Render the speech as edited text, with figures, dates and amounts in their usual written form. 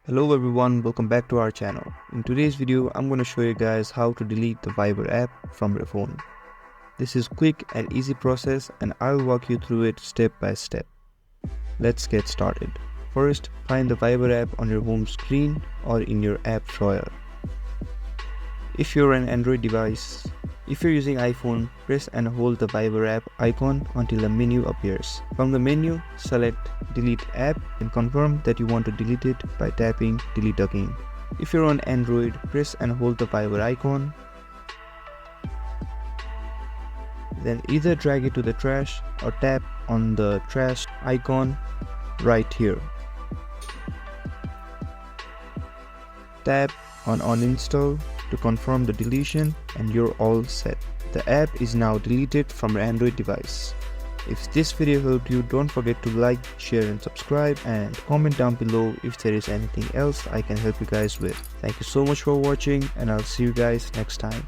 Hello everyone, welcome back to our channel. In today's video, I'm going to show you guys how to delete the Viber app from your phone. This is quick and easy process and I'll walk you through it step by step. Let's get started. First, find the Viber app on your home screen or in your app drawer. If you're an Android device, if you're using iPhone, press and hold the Viber app icon until a menu appears. From the menu, select Delete App and confirm that you want to delete it by tapping Delete Again. If you're on Android, press and hold the Viber icon. Then either drag it to the trash or tap on the trash icon right here. Tap on Uninstall to confirm the deletion and you're all set. The app is now deleted from your Android device. If this video helped you, don't forget to like, share and subscribe and comment down below if there is anything else I can help you guys with. Thank you so much for watching and I'll see you guys next time.